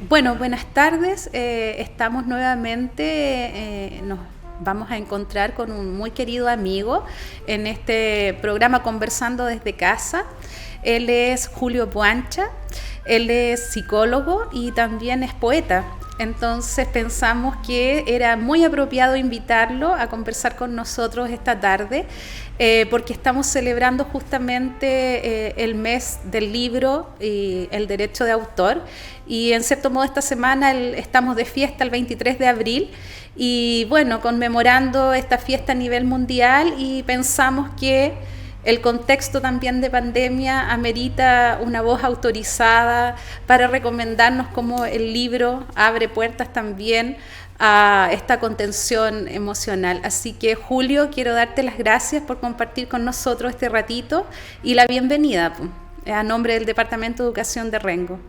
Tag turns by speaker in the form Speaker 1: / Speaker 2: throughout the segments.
Speaker 1: Bueno, buenas tardes. Estamos nuevamente, nos vamos a encontrar con un muy querido amigo en este programa Conversando desde Casa. Él es Julio Puancha, él es psicólogo y también es poeta. Entonces pensamos que era muy apropiado invitarlo a conversar con nosotros esta tarde, porque estamos celebrando justamente el mes del libro y el derecho de autor. Y en cierto modo esta semana estamos de fiesta el 23 de abril y bueno, conmemorando esta fiesta a nivel mundial, y pensamos que el contexto también de pandemia amerita una voz autorizada para recomendarnos cómo el libro abre puertas también a esta contención emocional. Así que, Julio, quiero darte las gracias por compartir con nosotros este ratito y la bienvenida a nombre del Departamento de Educación de Rengo.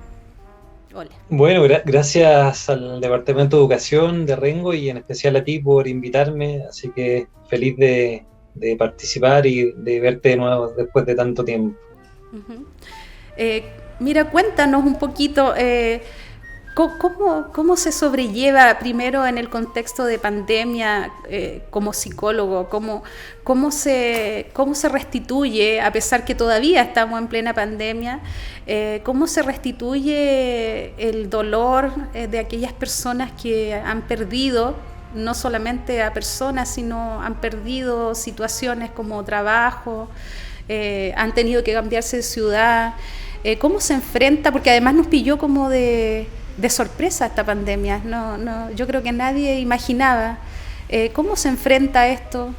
Speaker 1: Hola.
Speaker 2: Bueno, gracias al Departamento de Educación de Rengo y en especial a ti por invitarme, así que feliz de participar y de verte de nuevo después de tanto tiempo.
Speaker 1: Uh-huh. Mira, cuéntanos un poquito cómo se sobrelleva primero en el contexto de pandemia como psicólogo, cómo se restituye, a pesar que todavía estamos en plena pandemia, cómo se restituye el dolor de aquellas personas que han perdido, no solamente a personas, sino han perdido situaciones como trabajo, han tenido que cambiarse de ciudad. ¿Cómo se enfrenta? Porque además nos pilló como de sorpresa esta pandemia. Yo creo que nadie imaginaba. ¿Cómo se enfrenta a esto?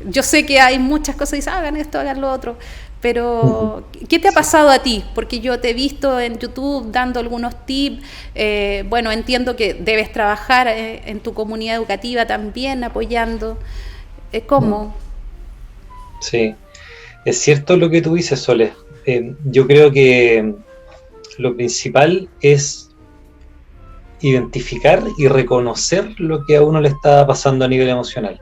Speaker 1: Yo sé que hay muchas cosas, dicen, hagan esto, hagan lo otro, pero ¿qué te ha pasado a ti? Porque yo te he visto en YouTube dando algunos tips. Bueno, entiendo que debes trabajar en tu comunidad educativa también, apoyando. ¿Cómo?
Speaker 2: Sí, es cierto lo que tú dices, Sole. Yo creo que lo principal es identificar y reconocer lo que a uno le está pasando a nivel emocional.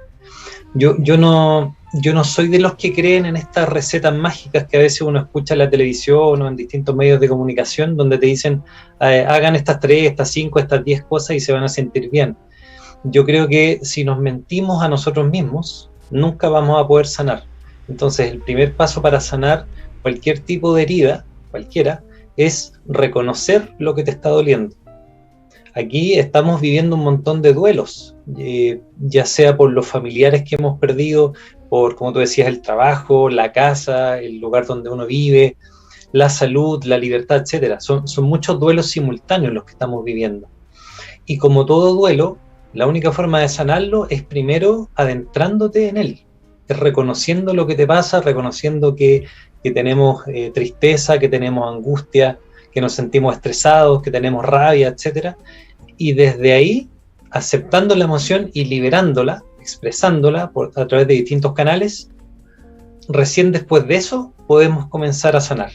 Speaker 2: Yo no soy de los que creen en estas recetas mágicas que a veces uno escucha en la televisión o en distintos medios de comunicación donde te dicen hagan estas 3, estas 5, estas 10 cosas y se van a sentir bien. Yo creo que si nos mentimos a nosotros mismos, nunca vamos a poder sanar. Entonces, el primer paso para sanar cualquier tipo de herida, cualquiera, es reconocer lo que te está doliendo. Aquí estamos viviendo un montón de duelos, ya sea por los familiares que hemos perdido, por, como tú decías, el trabajo, la casa, el lugar donde uno vive, la salud, la libertad, etcétera. Son muchos duelos simultáneos los que estamos viviendo. Y como todo duelo, la única forma de sanarlo es primero adentrándote en él, es reconociendo lo que te pasa, reconociendo que tenemos tristeza, que tenemos angustia, que nos sentimos estresados, que tenemos rabia, etcétera. Y desde ahí, aceptando la emoción y liberándola, expresándola a través de distintos canales, recién después de eso podemos comenzar a sanar.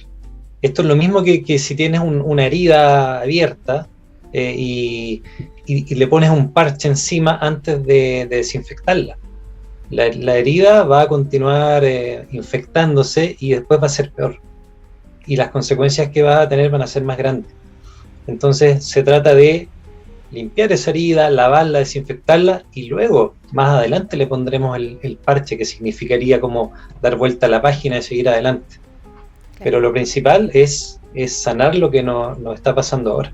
Speaker 2: Esto es lo mismo que si tienes una herida abierta y le pones un parche encima antes de desinfectarla. La herida va a continuar infectándose y después va a ser peor. Y las consecuencias que va a tener van a ser más grandes. Entonces se trata de limpiar esa herida, lavarla, desinfectarla y luego, más adelante, le pondremos el parche, que significaría como dar vuelta a la página y seguir adelante. Okay. Pero lo principal es sanar lo que nos está pasando ahora.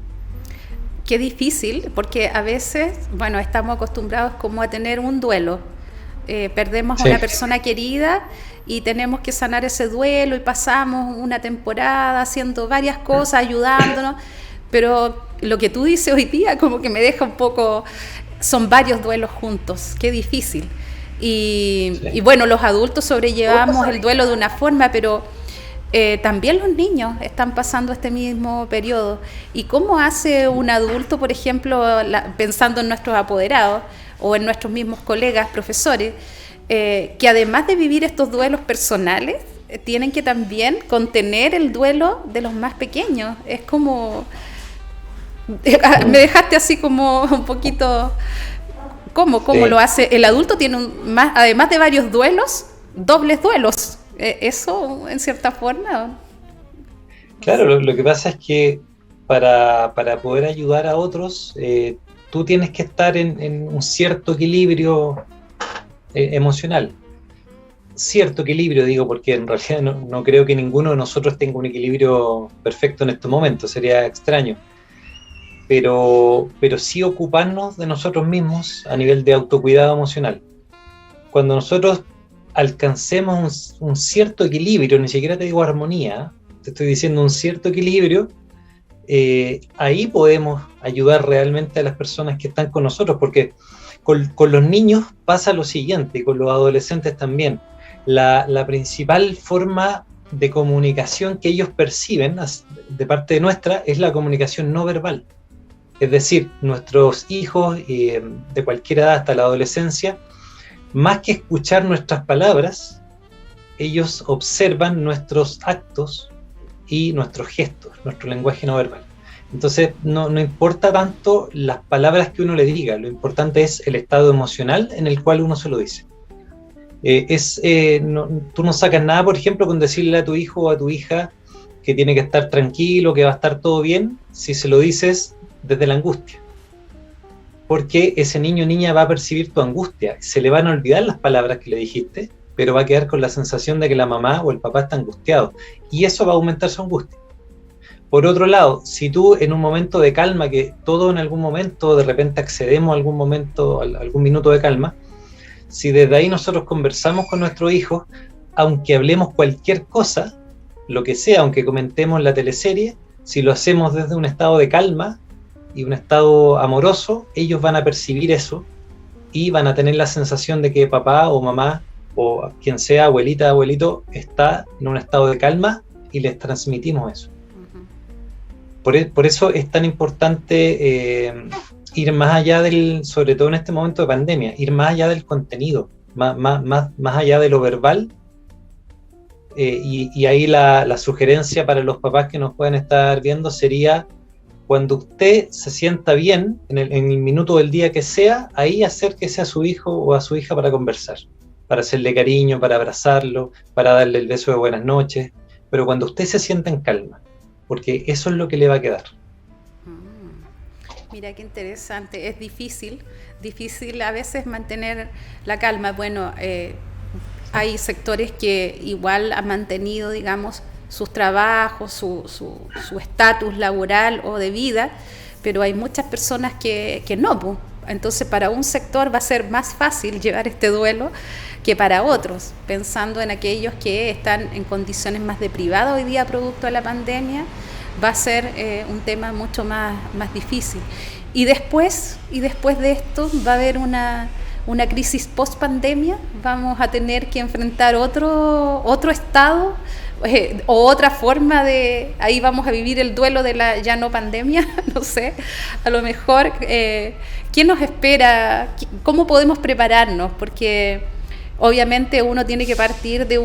Speaker 1: Qué difícil, porque a veces, bueno, estamos acostumbrados como a tener un duelo. Perdemos a una persona querida y tenemos que sanar ese duelo y pasamos una temporada haciendo varias cosas, ayudándonos, pero lo que tú dices hoy día como que me deja un poco, son varios duelos juntos, qué difícil. Y bueno, los adultos sobrellevamos el duelo de una forma, pero también los niños están pasando este mismo periodo. ¿Y cómo hace un adulto, por ejemplo, pensando en nuestros apoderados o en nuestros mismos colegas, profesores, que además de vivir estos duelos personales, tienen que también contener el duelo de los más pequeños? Es como... me dejaste así como un poquito... ¿Cómo lo hace? El adulto tiene además de varios duelos, dobles duelos. ¿Eso en cierta forma?
Speaker 2: Claro, lo que pasa es que para poder ayudar a otros, tú tienes que estar en un cierto equilibrio emocional. Cierto equilibrio, digo, porque en realidad no creo que ninguno de nosotros tenga un equilibrio perfecto en estos momentos, sería extraño. Pero sí ocuparnos de nosotros mismos a nivel de autocuidado emocional. Cuando nosotros alcancemos un cierto equilibrio, ni siquiera te digo armonía, te estoy diciendo un cierto equilibrio, ahí podemos ayudar realmente a las personas que están con nosotros, porque con los niños pasa lo siguiente, y con los adolescentes también. La principal forma de comunicación que ellos perciben de parte de nuestra es la comunicación no verbal. Es decir, nuestros hijos de cualquier edad hasta la adolescencia, más que escuchar nuestras palabras, ellos observan nuestros actos y nuestros gestos, nuestro lenguaje no verbal. Entonces, no importa tanto las palabras que uno le diga, lo importante es el estado emocional en el cual uno se lo dice. Tú no sacas nada, por ejemplo, con decirle a tu hijo o a tu hija que tiene que estar tranquilo, que va a estar todo bien, si se lo dices desde la angustia. Porque ese niño o niña va a percibir tu angustia, se le van a olvidar las palabras que le dijiste, pero va a quedar con la sensación de que la mamá o el papá está angustiado, y eso va a aumentar su angustia. Por otro lado, si tú en un momento de calma, que todo en algún momento, de repente accedemos a algún momento, a algún minuto de calma, si desde ahí nosotros conversamos con nuestros hijos, aunque hablemos cualquier cosa, lo que sea, aunque comentemos la teleserie, si lo hacemos desde un estado de calma y un estado amoroso, ellos van a percibir eso y van a tener la sensación de que papá o mamá o quien sea, abuelita, abuelito, está en un estado de calma y les transmitimos eso. Por eso es tan importante ir más allá sobre todo en este momento de pandemia, ir más allá del contenido, más allá de lo verbal. Y ahí la sugerencia para los papás que nos pueden estar viendo sería, cuando usted se sienta bien, en el minuto del día que sea, ahí acérquese a su hijo o a su hija para conversar, para hacerle cariño, para abrazarlo, para darle el beso de buenas noches, pero cuando usted se sienta en calma, porque eso es lo que le va a quedar.
Speaker 1: Mira qué interesante, es difícil a veces mantener la calma. Bueno, hay sectores que igual han mantenido, digamos, sus trabajos, su estatus laboral o de vida, pero hay muchas personas que no, pues. Entonces para un sector va a ser más fácil llevar este duelo que para otros, pensando en aquellos que están en condiciones más deprivadas hoy día producto de la pandemia, va a ser un tema mucho más difícil. Y después de esto va a haber una crisis post-pandemia, vamos a tener que enfrentar otro estado o otra forma de, ahí vamos a vivir el duelo de la ya no pandemia, no sé, a lo mejor, ¿qué nos espera? ¿Cómo podemos prepararnos? Porque obviamente uno tiene que partir de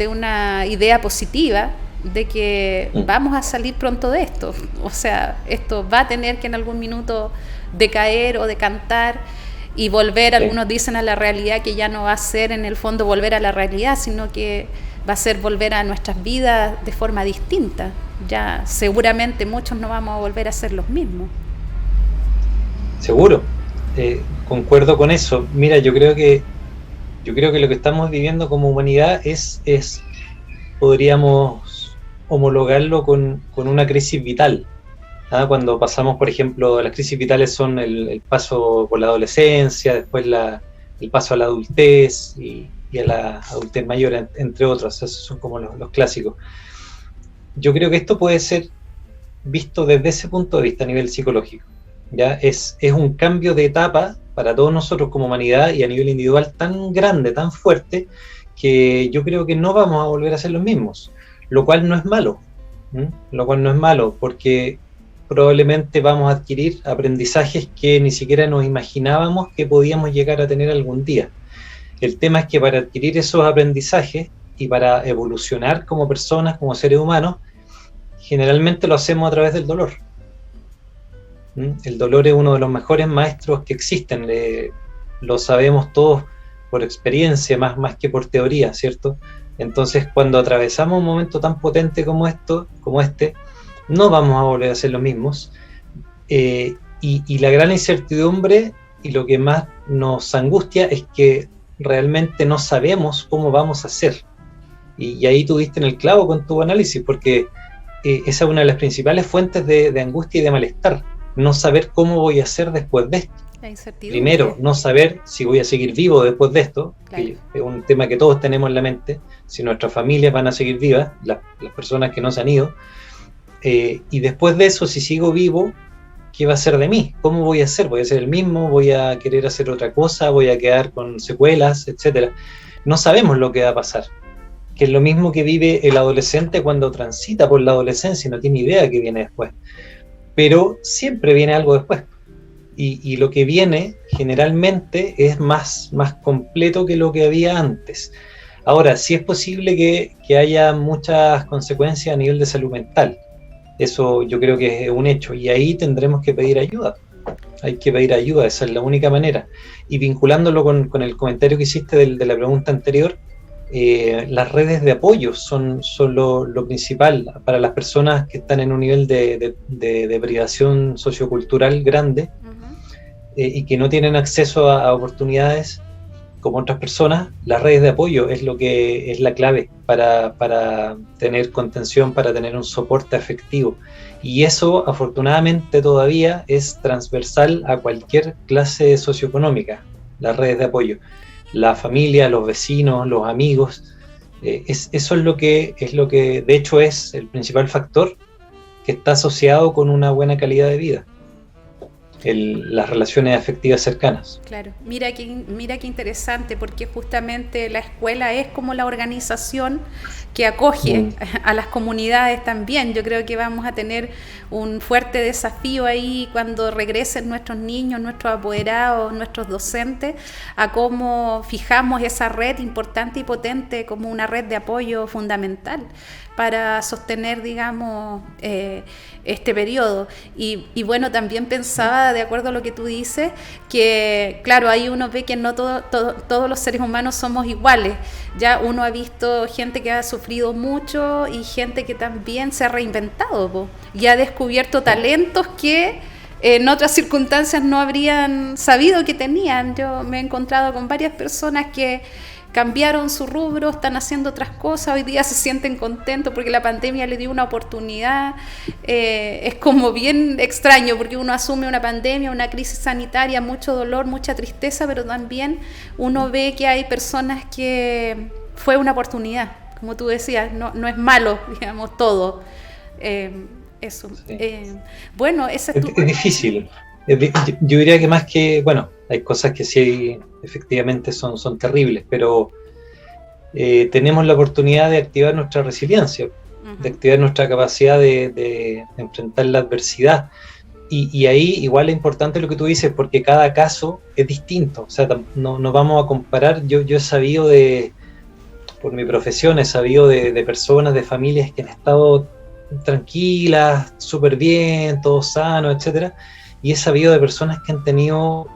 Speaker 1: una idea positiva, de que vamos a salir pronto de esto, o sea, esto va a tener que en algún minuto decaer o decantar y volver, sí. Algunos dicen a la realidad, que ya no va a ser en el fondo volver a la realidad, sino que va a ser volver a nuestras vidas de forma distinta. Ya seguramente muchos no vamos a volver a ser los mismos.
Speaker 2: Seguro, concuerdo con eso. Mira, yo creo que lo que estamos viviendo como humanidad es podríamos homologarlo con una crisis vital. Cuando pasamos, por ejemplo, las crisis vitales son el paso por la adolescencia, después el paso a la adultez y a la adultez mayor, entre otros. Esos son como los clásicos. Yo creo que esto puede ser visto desde ese punto de vista a nivel psicológico. ¿Ya? Es un cambio de etapa para todos nosotros como humanidad y a nivel individual tan grande, tan fuerte, que yo creo que no vamos a volver a ser los mismos, lo cual no es malo. Lo cual no es malo, porque probablemente vamos a adquirir aprendizajes que ni siquiera nos imaginábamos que podíamos llegar a tener algún día. El tema es que para adquirir esos aprendizajes y para evolucionar como personas, como seres humanos, generalmente lo hacemos a través del dolor. El dolor es uno de los mejores maestros que existen, lo sabemos todos por experiencia, más que por teoría, ¿cierto? Entonces, cuando atravesamos un momento tan potente como este, no vamos a volver a ser los mismos, y la gran incertidumbre y lo que más nos angustia es que realmente no sabemos cómo vamos a hacer. Y ahí tú diste en el clavo con tu análisis, porque esa es una de las principales fuentes de angustia y de malestar, no saber cómo voy a hacer después de esto. Primero, no saber si voy a seguir vivo después de esto, claro, que es un tema que todos tenemos en la mente, si nuestras familias van a seguir vivas, las personas que no se han ido, y después de eso, si sigo vivo, ¿qué va a ser de mí? ¿Cómo voy a hacer? ¿Voy a ser el mismo? ¿Voy a querer hacer otra cosa? ¿Voy a quedar con secuelas? Etcétera. No sabemos lo que va a pasar, que es lo mismo que vive el adolescente cuando transita por la adolescencia y no tiene idea de qué viene después. Pero siempre viene algo después. Y lo que viene generalmente es más completo que lo que había antes. Ahora, sí es posible que haya muchas consecuencias a nivel de salud mental. Eso yo creo que es un hecho. Y ahí tendremos que pedir ayuda. Hay que pedir ayuda, esa es la única manera. Y vinculándolo con el comentario que hiciste de la pregunta anterior, las redes de apoyo son lo principal para las personas que están en un nivel de privación sociocultural grande, y que no tienen acceso a oportunidades como otras personas. Las redes de apoyo es lo que es la clave para tener contención, para tener un soporte afectivo, y eso afortunadamente todavía es transversal a cualquier clase socioeconómica. Las redes de apoyo, la familia, los vecinos, los amigos, eso es lo que de hecho es el principal factor que está asociado con una buena calidad de vida. Las relaciones afectivas cercanas.
Speaker 1: Claro, mira qué interesante, porque justamente la escuela es como la organización que acoge a las comunidades también. Yo creo que vamos a tener un fuerte desafío ahí cuando regresen nuestros niños, nuestros apoderados, nuestros docentes, a cómo fijamos esa red importante y potente como una red de apoyo fundamental para sostener, digamos, este periodo. Y bueno, también pensaba, de acuerdo a lo que tú dices, que claro, ahí uno ve que no todos los seres humanos somos iguales. Ya uno ha visto gente que ha sufrido mucho y gente que también se ha reinventado, y ha descubierto talentos que en otras circunstancias no habrían sabido que tenían. Yo me he encontrado con varias personas que cambiaron su rubro, están haciendo otras cosas, hoy día se sienten contentos porque la pandemia le dio una oportunidad. Es como bien extraño, porque uno asume una pandemia, una crisis sanitaria, mucho dolor, mucha tristeza, pero también uno ve que hay personas que fue una oportunidad, como tú decías, no es malo, digamos, todo. Eso. Sí. Bueno, esa es
Speaker 2: difícil. Yo diría que más que, bueno, hay cosas que sí efectivamente son terribles, pero tenemos la oportunidad de activar nuestra resiliencia, de activar nuestra capacidad de enfrentar la adversidad. Y ahí igual es importante lo que tú dices, porque cada caso es distinto. O sea, no vamos a comparar. Yo he sabido por mi profesión, he sabido de personas, de familias que han estado tranquilas, súper bien, todos sanos, etcétera. Y he sabido de personas que han tenido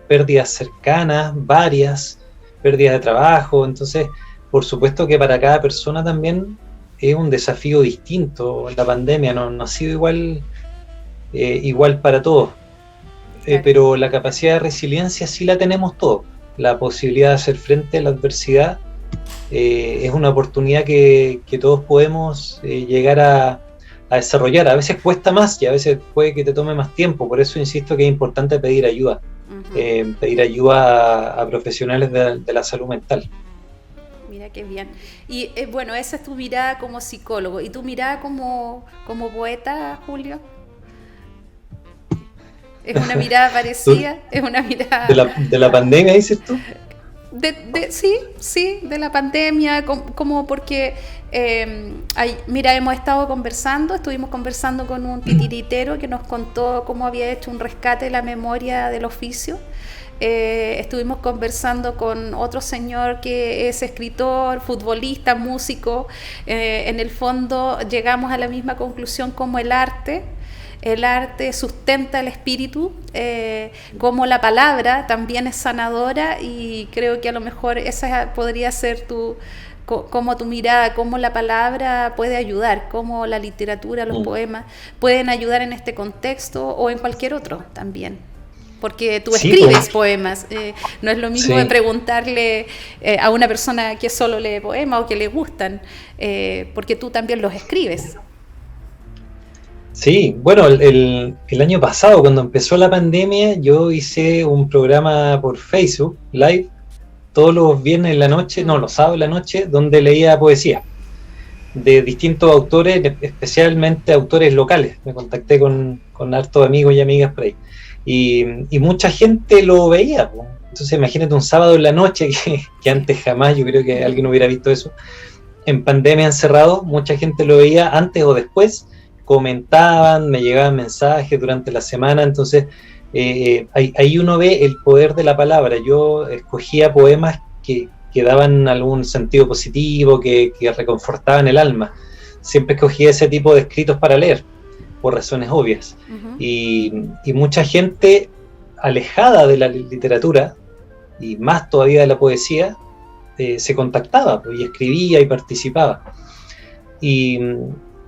Speaker 2: pérdidas cercanas, varias, pérdidas de trabajo. Entonces, por supuesto que para cada persona también es un desafío distinto. La pandemia no ha sido igual para todos. Claro. Pero la capacidad de resiliencia sí la tenemos todos. La posibilidad de hacer frente a la adversidad es una oportunidad que todos podemos llegar a desarrollar. A veces cuesta más y a veces puede que te tome más tiempo, por eso insisto que es importante pedir ayuda, pedir ayuda a profesionales de la salud mental.
Speaker 1: Mira qué bien. Y bueno, esa es tu mirada como psicólogo. ¿Y tu mirada como poeta, Julio? ¿Es una mirada parecida? ¿Es una mirada
Speaker 2: de la pandemia, dices tú?
Speaker 1: Sí, de la pandemia, como porque, mira, estuvimos conversando con un titiritero que nos contó cómo había hecho un rescate de la memoria del oficio. Estuvimos conversando con otro señor que es escritor, futbolista, músico. En el fondo llegamos a la misma conclusión como el arte sustenta el espíritu, como la palabra también es sanadora, y creo que a lo mejor esa podría ser tu cómo tu mirada, cómo la palabra puede ayudar, cómo la literatura, los poemas pueden ayudar en este contexto o en cualquier otro también. Porque tú escribes poemas, no es lo mismo de preguntarle a una persona que solo lee poemas o que le gustan, porque tú también los escribes.
Speaker 2: Sí, bueno, el año pasado, cuando empezó la pandemia, yo hice un programa por Facebook Live todos los viernes en la noche, no, los sábados en la noche, donde leía poesía de distintos autores, especialmente autores locales. Me contacté con hartos amigos y amigas por ahí. Y mucha gente lo veía. Entonces imagínate un sábado en la noche, que antes jamás yo creo que alguien hubiera visto eso. En pandemia encerrado, mucha gente lo veía antes o después, comentaban, me llegaban mensajes durante la semana. Entonces ahí uno ve el poder de la palabra. Yo escogía poemas que daban algún sentido positivo, que reconfortaban el alma. Siempre escogía ese tipo de escritos para leer, por razones obvias. Y mucha gente alejada de la literatura, y más todavía de la poesía, se contactaba y escribía y participaba. Y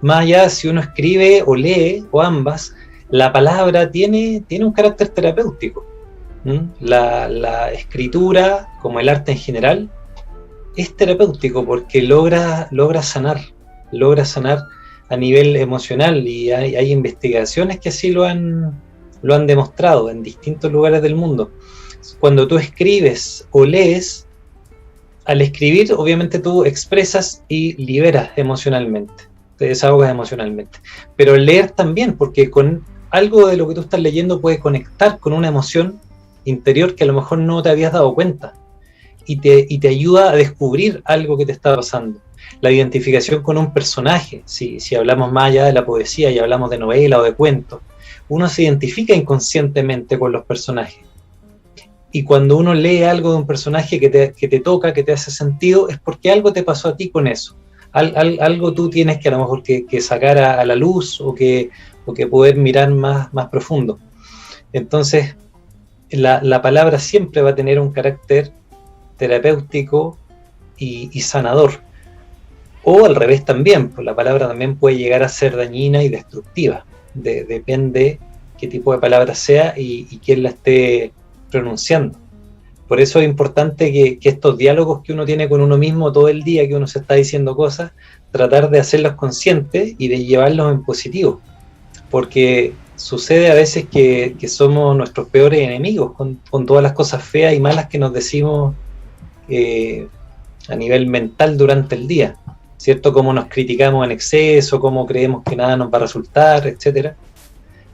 Speaker 2: más allá, si uno escribe o lee, o ambas, la palabra tiene un carácter terapéutico. La escritura, como el arte en general, es terapéutico porque logra sanar a nivel emocional, y hay investigaciones que así lo han demostrado en distintos lugares del mundo. Cuando tú escribes o lees, al escribir obviamente tú expresas y liberas emocionalmente, te desahogas emocionalmente, pero leer también, porque con algo de lo que tú estás leyendo puede conectar con una emoción interior que a lo mejor no te habías dado cuenta, y te ayuda a descubrir algo que te está pasando. La identificación con un personaje, si hablamos más allá de la poesía y hablamos de novela o de cuentos, uno se identifica inconscientemente con los personajes. Y cuando uno lee algo de un personaje que te toca, que te hace sentido, es porque algo te pasó a ti con eso. Algo tú tienes que a lo mejor que sacar a la luz, o que poder mirar más profundo. Entonces, la palabra siempre va a tener un carácter terapéutico y sanador. O al revés también, pues la palabra también puede llegar a ser dañina y destructiva. Depende qué tipo de palabra sea y quién la esté pronunciando. Por eso es importante que estos diálogos que uno tiene con uno mismo todo el día, que uno se está diciendo cosas, tratar de hacerlos conscientes y de llevarlos en positivo. Porque sucede a veces que somos nuestros peores enemigos con todas las cosas feas y malas que nos decimos a nivel mental durante el día, ¿cierto? Cómo nos criticamos en exceso, cómo creemos que nada nos va a resultar, etcétera.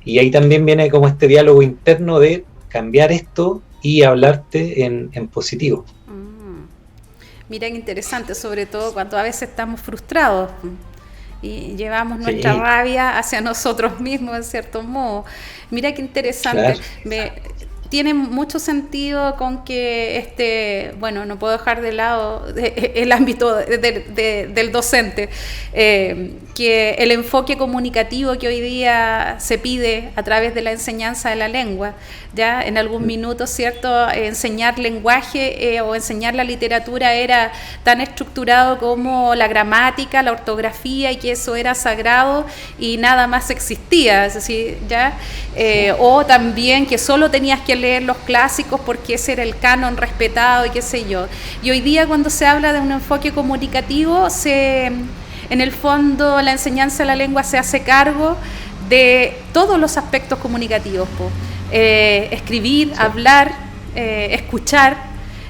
Speaker 2: Y ahí también viene como este diálogo interno de cambiar esto y hablarte en positivo.
Speaker 1: Mira qué interesante, sobre todo cuando a veces estamos frustrados y llevamos nuestra rabia hacia nosotros mismos, en cierto modo. Mira qué interesante. Claro. Tiene mucho sentido con que, bueno, no puedo dejar de lado el ámbito del docente, que el enfoque comunicativo que hoy día se pide a través de la enseñanza de la lengua, ya en algún minuto, ¿cierto? Enseñar lenguaje o enseñar la literatura era tan estructurado como la gramática, la ortografía, y que eso era sagrado y nada más existía, es decir, ya, o también que solo tenías que leer los clásicos porque ese era el canon respetado y qué sé yo. Y hoy día, cuando se habla de un enfoque comunicativo, en el fondo la enseñanza de la lengua se hace cargo de todos los aspectos comunicativos, escribir, hablar, escuchar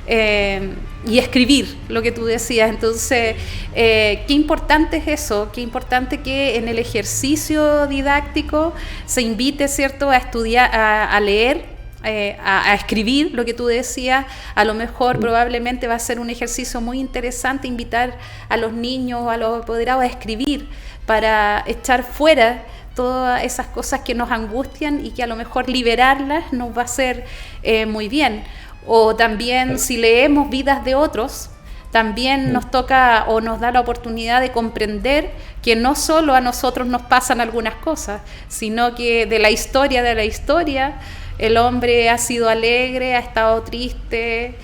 Speaker 1: y escribir, lo que tú decías. Entonces, qué importante es eso, qué importante que en el ejercicio didáctico se invite, ¿cierto?, a estudiar, a leer, a escribir, lo que tú decías. A lo mejor probablemente va a ser un ejercicio muy interesante invitar a los niños, a los apoderados a escribir, para echar fuera todas esas cosas que nos angustian y que a lo mejor liberarlas nos va a hacer muy bien. O también, si leemos vidas de otros, también nos toca o nos da la oportunidad de comprender que no solo a nosotros nos pasan algunas cosas, sino que de la historia el hombre ha sido alegre, ha estado triste,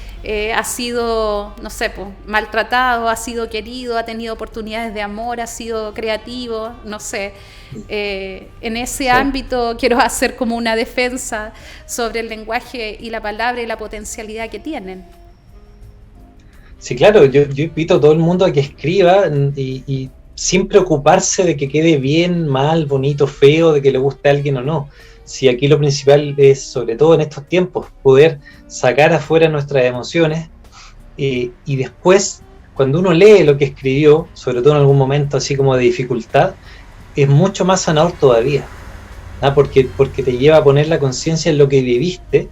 Speaker 1: ha sido, no sé, pues, maltratado, ha sido querido, ha tenido oportunidades de amor, ha sido creativo, no sé. En ese ámbito quiero hacer como una defensa sobre el lenguaje y la palabra y la potencialidad que tienen.
Speaker 2: Sí, claro, yo invito a todo el mundo a que escriba y sin preocuparse de que quede bien, mal, bonito, feo, de que le guste a alguien o no. Si aquí lo principal es, sobre todo en estos tiempos, poder sacar afuera nuestras emociones y después, cuando uno lee lo que escribió, sobre todo en algún momento así como de dificultad, es mucho más sanador todavía, ¿ah? Porque te lleva a poner la conciencia en lo que viviste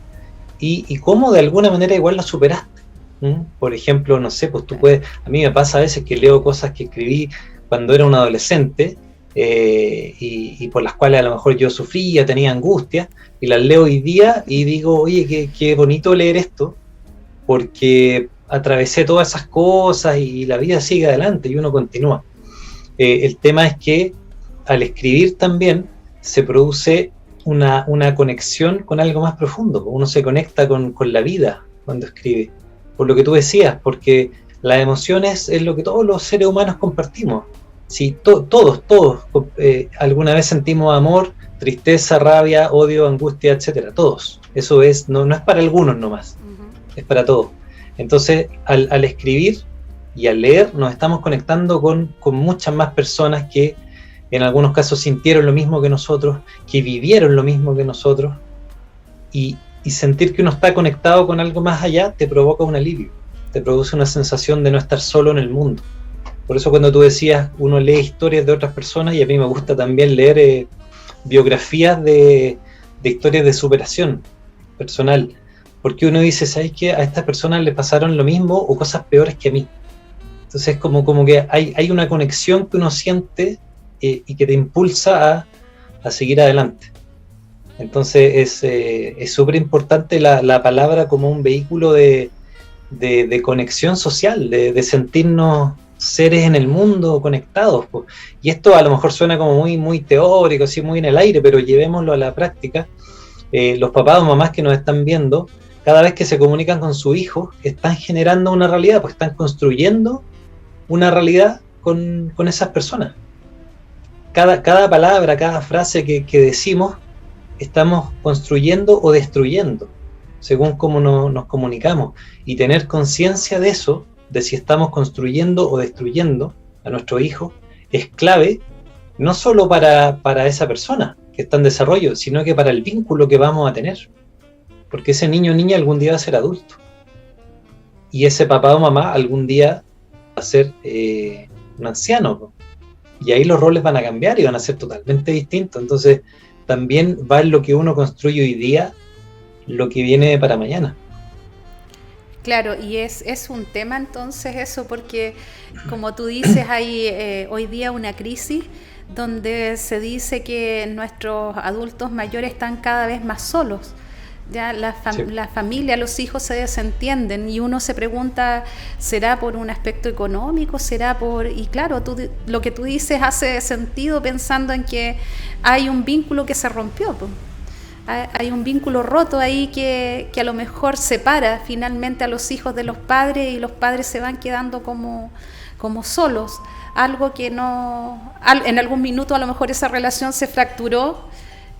Speaker 2: y cómo de alguna manera igual lo superaste. Por ejemplo, no sé, pues tú puedes, a mí me pasa a veces que leo cosas que escribí cuando era un adolescente y por las cuales a lo mejor yo sufría, tenía angustia, y las leo hoy día y digo, oye, qué bonito leer esto, porque atravesé todas esas cosas y la vida sigue adelante y uno continúa. El tema es que al escribir también se produce una conexión con algo más profundo, uno se conecta con la vida cuando escribe. Por lo que tú decías, porque las emociones es lo que todos los seres humanos compartimos. Sí, todos, alguna vez sentimos amor, tristeza, rabia, odio, angustia, etcétera, todos. Eso es, no es para algunos nomás, es para todos. Entonces, al escribir y al leer, nos estamos conectando con muchas más personas que en algunos casos sintieron lo mismo que nosotros, que vivieron lo mismo que nosotros, y sentir que uno está conectado con algo más allá te provoca un alivio, te produce una sensación de no estar solo en el mundo. Por eso cuando tú decías, uno lee historias de otras personas, y a mí me gusta también leer biografías de historias de superación personal, porque uno dice, ¿sabes qué? A estas personas le pasaron lo mismo o cosas peores que a mí. Entonces como que hay una conexión que uno siente y que te impulsa a seguir adelante. Entonces es súper importante la palabra como un vehículo de conexión social, de sentirnos seres en el mundo conectados. Y esto a lo mejor suena como muy, muy teórico, así muy en el aire, pero llevémoslo a la práctica. Los papás o mamás que nos están viendo, cada vez que se comunican con su hijo, están generando una realidad, pues están construyendo una realidad con esas personas. Cada palabra, cada frase que decimos, estamos construyendo o destruyendo, según cómo nos comunicamos. Y tener conciencia de eso, de si estamos construyendo o destruyendo a nuestro hijo, es clave, no solo para esa persona que está en desarrollo, sino que para el vínculo que vamos a tener. Porque ese niño o niña algún día va a ser adulto. Y ese papá o mamá algún día va a ser un anciano. Y ahí los roles van a cambiar y van a ser totalmente distintos. Entonces, también va en lo que uno construye hoy día, lo que viene para mañana.
Speaker 1: Claro, y es un tema entonces eso, porque como tú dices, hay hoy día una crisis donde se dice que nuestros adultos mayores están cada vez más solos. Ya la familia, los hijos se desentienden y uno se pregunta, ¿será por un aspecto económico? ¿Será por...? Y claro, lo que tú dices hace sentido pensando en que hay un vínculo que se rompió, pues. Hay un vínculo roto ahí que a lo mejor separa finalmente a los hijos de los padres y los padres se van quedando como solos. Algo que en algún minuto a lo mejor esa relación se fracturó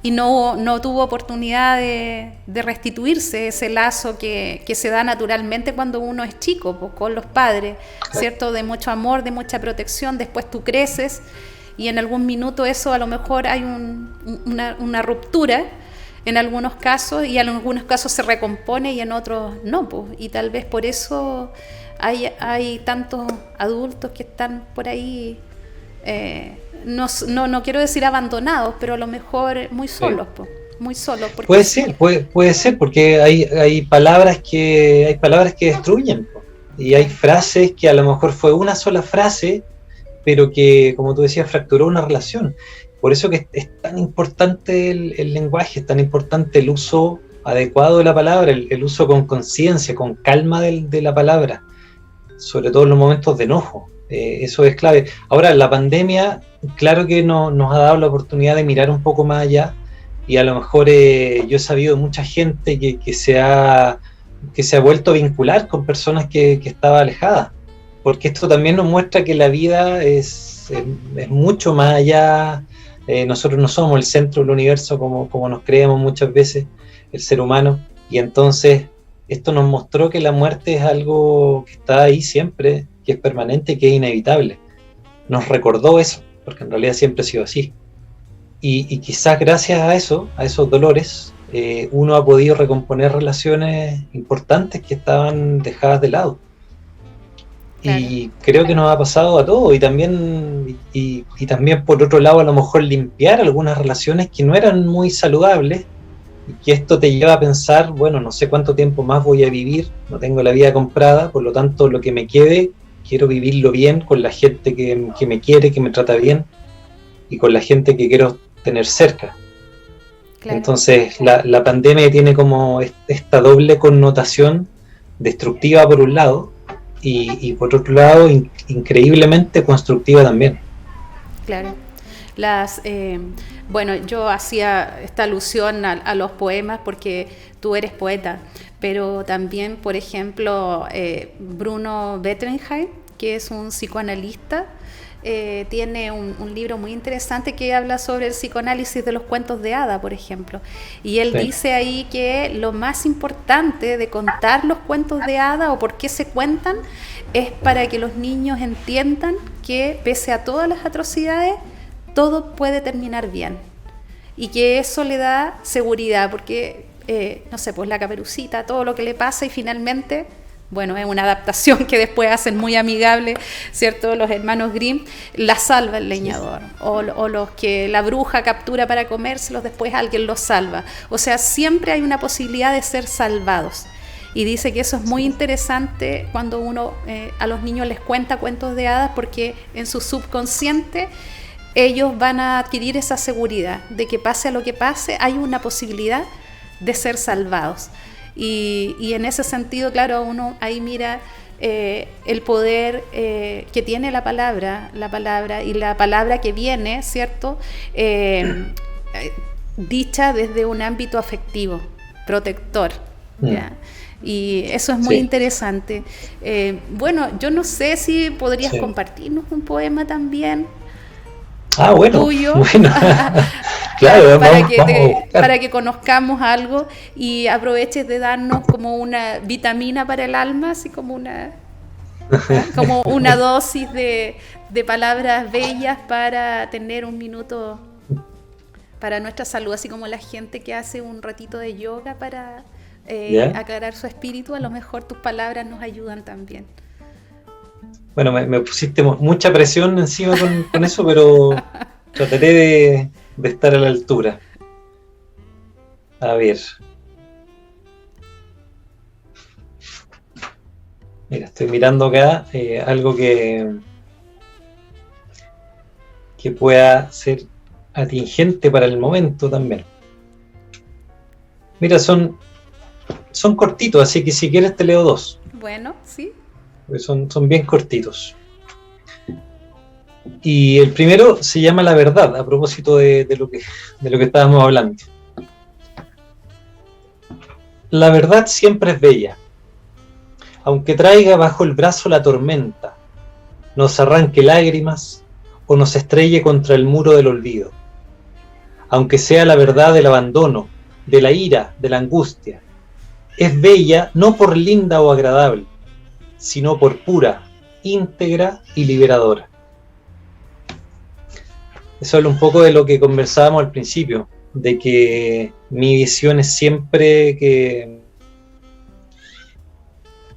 Speaker 1: y no tuvo oportunidad de restituirse ese lazo que se da naturalmente cuando uno es chico, pues, con los padres, ¿cierto? De mucho amor, de mucha protección. Después tú creces y en algún minuto eso a lo mejor hay una ruptura en algunos casos, y en algunos casos se recompone y en otros no, pues. Y tal vez por eso hay tantos adultos que están por ahí, no quiero decir abandonados, pero a lo mejor muy solos, pues. Muy solos.
Speaker 2: Puede ser, porque hay palabras que destruyen, pues. Y hay frases que a lo mejor fue una sola frase, pero que, como tú decías, fracturó una relación. Por eso que es tan importante el lenguaje, es tan importante el uso adecuado de la palabra, el uso con conciencia, con calma de la palabra, sobre todo en los momentos de enojo. Eso es clave. Ahora, la pandemia, claro que nos ha dado la oportunidad de mirar un poco más allá y a lo mejor yo he sabido mucha gente que se ha vuelto a vincular con personas que estaba alejada, porque esto también nos muestra que la vida es mucho más allá. Nosotros no somos el centro del universo como nos creemos muchas veces, el ser humano, y entonces esto nos mostró que la muerte es algo que está ahí siempre, que es permanente, que es inevitable. Nos recordó eso, porque en realidad siempre ha sido así. Y quizás gracias a eso, a esos dolores, uno ha podido recomponer relaciones importantes que estaban dejadas de lado. Claro, y creo que nos ha pasado a todos, y también por otro lado a lo mejor limpiar algunas relaciones que no eran muy saludables, y que esto te lleva a pensar, bueno, no sé cuánto tiempo más voy a vivir, no tengo la vida comprada, por lo tanto lo que me quede, quiero vivirlo bien con la gente que me quiere, que me trata bien, y con la gente que quiero tener cerca. Claro. Entonces la pandemia tiene como esta doble connotación destructiva por un lado, y por otro lado increíblemente constructiva también.
Speaker 1: Claro. Bueno, yo hacía esta alusión a los poemas porque tú eres poeta, pero también, por ejemplo, Bruno Bettelheim, que es un psicoanalista, tiene un libro muy interesante que habla sobre el psicoanálisis de los cuentos de hada, por ejemplo. Y él dice ahí que lo más importante de contar los cuentos de hada o por qué se cuentan es para que los niños entiendan que pese a todas las atrocidades, todo puede terminar bien. Y que eso le da seguridad, porque, no sé, pues la Caperucita, todo lo que le pasa y finalmente... Bueno, es una adaptación que después hacen muy amigable, ¿cierto? Los hermanos Grimm, la salva el leñador, o los que la bruja captura para comérselos, después alguien los salva. O sea, siempre hay una posibilidad de ser salvados. Y dice que eso es muy interesante cuando uno a los niños les cuenta cuentos de hadas, porque en su subconsciente ellos van a adquirir esa seguridad de que pase lo que pase, hay una posibilidad de ser salvados. Y en ese sentido, claro, uno ahí mira el poder que tiene la palabra y la palabra que viene, ¿cierto? Dicha desde un ámbito afectivo, protector, ¿ya? Y eso es muy interesante. Bueno, yo no sé si podrías compartirnos un poema también.
Speaker 2: Bueno,
Speaker 1: tuyo,
Speaker 2: bueno. Claro,
Speaker 1: para que conozcamos algo y aproveches de darnos como una vitamina para el alma, así como una dosis de palabras bellas para tener un minuto para nuestra salud, así como la gente que hace un ratito de yoga para aclarar su espíritu. A lo mejor tus palabras nos ayudan también.
Speaker 2: Bueno, me pusiste mucha presión encima con eso, pero trataré de estar a la altura. A ver. Mira, estoy mirando acá algo que pueda ser atingente para el momento también. Mira, son cortitos, así que si quieres te leo dos.
Speaker 1: Bueno, sí.
Speaker 2: Son bien cortitos. Y el primero se llama La Verdad, a propósito de lo que estábamos hablando. La verdad siempre es bella, aunque traiga bajo el brazo la tormenta, nos arranque lágrimas o nos estrelle contra el muro del olvido. Aunque sea la verdad del abandono, de la ira, de la angustia, es bella no por linda o agradable, sino por pura, íntegra y liberadora. Eso habla un poco de lo que conversábamos al principio, de que mi visión es siempre que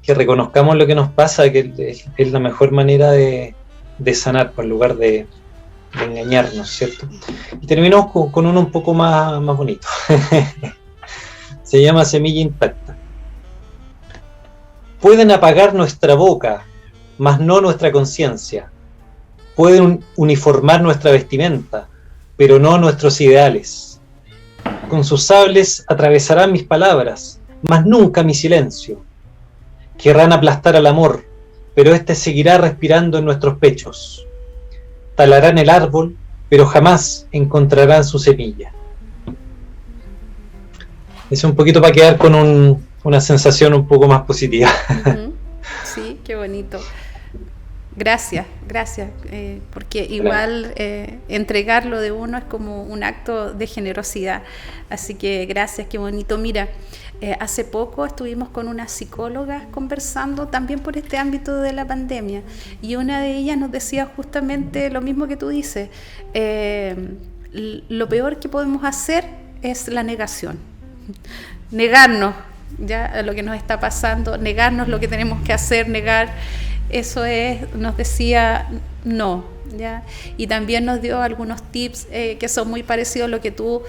Speaker 2: reconozcamos lo que nos pasa, que es la mejor manera de sanar, por lugar de engañarnos, ¿cierto? Y terminamos con uno un poco más bonito. Se llama Semilla Intacta. Pueden apagar nuestra boca, mas no nuestra conciencia. Pueden uniformar nuestra vestimenta, pero no nuestros ideales. Con sus sables atravesarán mis palabras, mas nunca mi silencio. Querrán aplastar al amor, pero éste seguirá respirando en nuestros pechos. Talarán el árbol, pero jamás encontrarán su semilla. Es un poquito para quedar con una sensación un poco más positiva.
Speaker 1: Uh-huh. Sí, qué bonito. Gracias, gracias, porque igual entregarlo de uno es como un acto de generosidad. Así que gracias, qué bonito. Mira, hace poco estuvimos con unas psicólogas conversando también por este ámbito de la pandemia, y una de ellas nos decía justamente lo mismo que tú dices. Lo peor que podemos hacer es la negación. Negarnos ya a lo que nos está pasando, negarnos lo que tenemos que hacer, negar. Eso es, nos decía, no, ¿ya? Y también nos dio algunos tips que son muy parecidos a lo que tú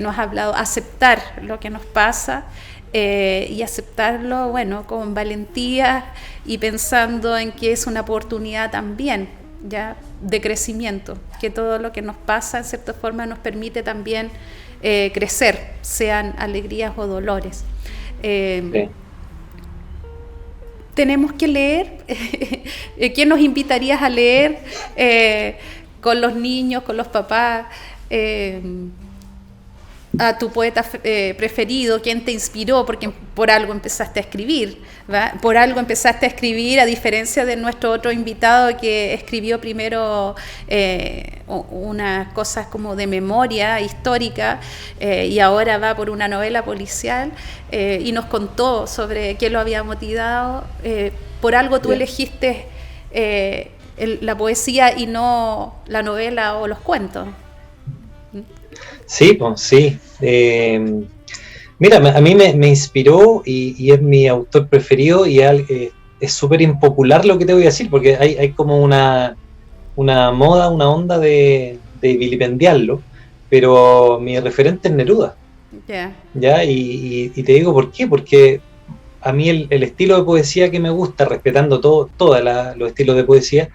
Speaker 1: nos has hablado, aceptar lo que nos pasa y aceptarlo, bueno, con valentía y pensando en que es una oportunidad también, ¿ya? De crecimiento, que todo lo que nos pasa en cierta forma nos permite también crecer, sean alegrías o dolores. Sí. Tenemos que leer. ¿Qué nos invitarías a leer con los niños, con los papás? A tu poeta preferido, quién te inspiró, porque por algo empezaste a escribir, ¿va? Por algo empezaste a escribir, a diferencia de nuestro otro invitado que escribió primero unas cosas como de memoria histórica y ahora va por una novela policial y nos contó sobre qué lo había motivado. Por algo tú elegiste la poesía y no la novela o los cuentos.
Speaker 2: Sí, pues sí. Mira, a mí me inspiró y es mi autor preferido y es súper impopular lo que te voy a decir, porque hay como una moda, una onda de vilipendiarlo, pero mi referente es Neruda. ¿Ya? Y te digo por qué, porque a mí el estilo de poesía que me gusta, respetando todos los estilos de poesía,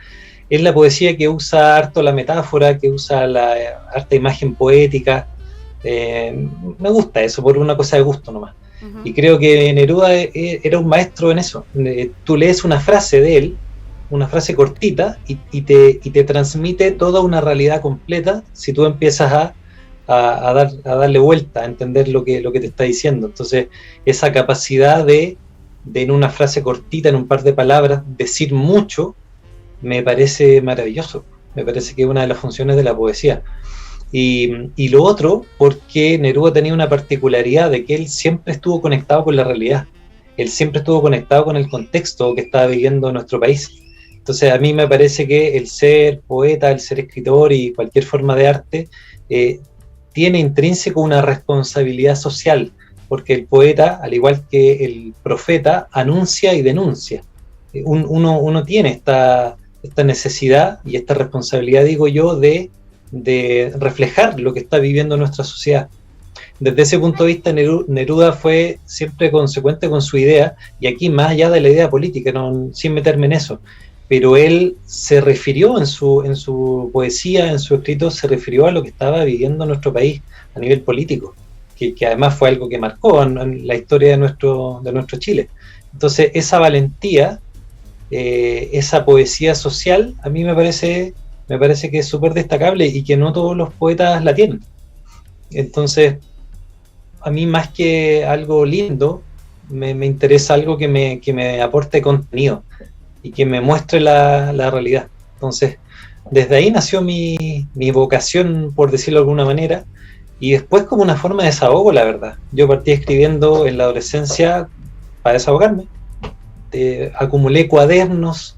Speaker 2: es la poesía que usa harto la metáfora, que usa la harta imagen poética. Me gusta eso, por una cosa de gusto nomás. Uh-huh. Y creo que Neruda era un maestro en eso. Tú lees una frase de él, una frase cortita, y te transmite toda una realidad completa si tú empiezas a darle vuelta, a entender lo que te está diciendo. Entonces, esa capacidad de en una frase cortita, en un par de palabras, decir mucho, me parece maravilloso. Me parece que es una de las funciones de la poesía. Y lo otro, porque Neruda tenía una particularidad de que él siempre estuvo conectado con la realidad. Él siempre estuvo conectado con el contexto que estaba viviendo nuestro país. Entonces, a mí me parece que el ser poeta, el ser escritor y cualquier forma de arte tiene intrínseco una responsabilidad social, porque el poeta, al igual que el profeta, anuncia y denuncia. Uno tiene esta necesidad y esta responsabilidad, digo yo, de reflejar lo que está viviendo nuestra sociedad. Desde ese punto de vista, Neruda fue siempre consecuente con su idea, y aquí más allá de la idea política, sin meterme en eso, pero él se refirió en su poesía, en su escrito, se refirió a lo que estaba viviendo nuestro país a nivel político, que además fue algo que marcó en la historia de nuestro Chile. Entonces, esa valentía, esa poesía social, a mí me parece que es súper destacable y que no todos los poetas la tienen. Entonces, a mí más que algo lindo, me interesa algo que me aporte contenido y que me muestre la realidad. Entonces, desde ahí nació mi vocación, por decirlo de alguna manera, y después como una forma de desahogo, la verdad. Yo partí escribiendo en la adolescencia para desahogarme. Acumulé cuadernos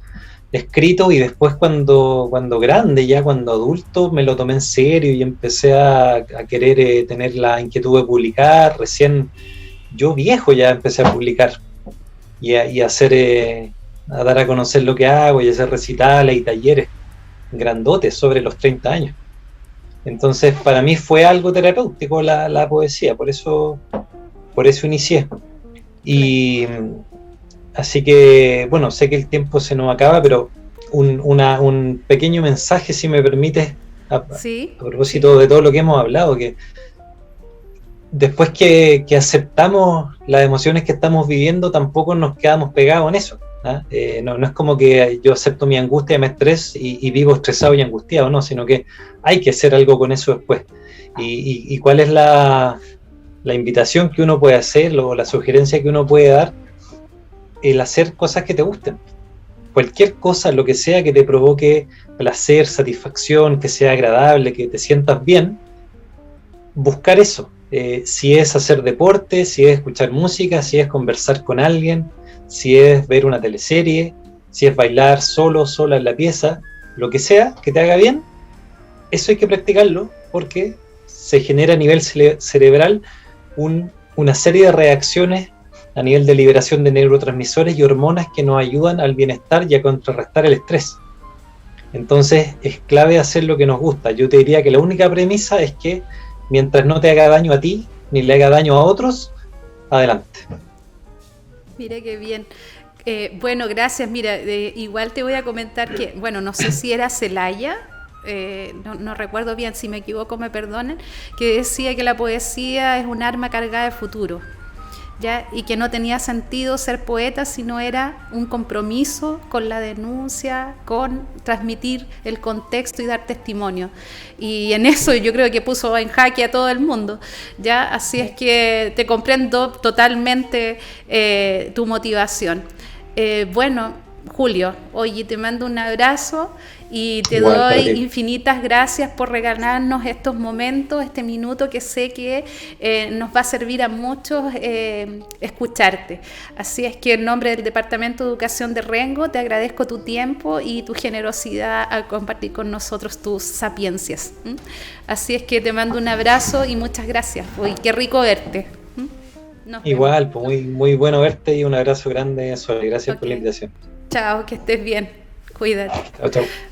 Speaker 2: escritos y después cuando grande, ya cuando adulto, me lo tomé en serio y empecé a querer tener la inquietud de publicar. Recién yo viejo ya empecé a publicar y a hacer, a dar a conocer lo que hago y a hacer recitales y talleres grandotes sobre los 30 años. Entonces para mí fue algo terapéutico la poesía, por eso inicié. Y así que, bueno, sé que el tiempo se nos acaba, pero un pequeño mensaje, si me permites, a propósito de todo lo que hemos hablado, que después que aceptamos las emociones que estamos viviendo, tampoco nos quedamos pegados en eso. No es como que yo acepto mi angustia, mi estrés y vivo estresado y angustiado, no, sino que hay que hacer algo con eso después. ¿Y cuál es la la invitación que uno puede hacer o la sugerencia que uno puede dar, el hacer cosas que te gusten. Cualquier cosa, lo que sea que te provoque placer, satisfacción, que sea agradable, que te sientas bien, buscar eso. Si es hacer deporte, si es escuchar música, si es conversar con alguien, si es ver una teleserie, si es bailar solo, sola en la pieza, lo que sea que te haga bien, eso hay que practicarlo porque se genera a nivel cerebral una serie de reacciones a nivel de liberación de neurotransmisores y hormonas que nos ayudan al bienestar y a contrarrestar el estrés. Entonces es clave hacer lo que nos gusta. Yo te diría que la única premisa es que mientras no te haga daño a ti ni le haga daño a otros, adelante.
Speaker 1: Mira qué bien. Bueno, gracias. Mira, igual te voy a comentar que, bueno, no sé si era Celaya, no recuerdo bien, si me equivoco me perdonen, que decía que la poesía es un arma cargada de futuro, ¿ya? Y que no tenía sentido ser poeta si no era un compromiso con la denuncia, con transmitir el contexto y dar testimonio. Y en eso yo creo que puso en jaque a todo el mundo, ¿ya? Así es que te comprendo totalmente tu motivación. Bueno, Julio, oye, te mando un abrazo y te doy infinitas gracias por regalarnos estos momentos, este minuto que sé que nos va a servir a muchos escucharte. Así es que en nombre del Departamento de Educación de Rengo te agradezco tu tiempo y tu generosidad al compartir con nosotros tus sapiencias. Así es que te mando un abrazo y muchas gracias. Uy, qué rico verte.
Speaker 2: Igual, pues muy, muy bueno verte y un abrazo grande, Suárez. Gracias por la invitación.
Speaker 1: Chao, que estés bien. Cuídate.
Speaker 2: Chao, chao.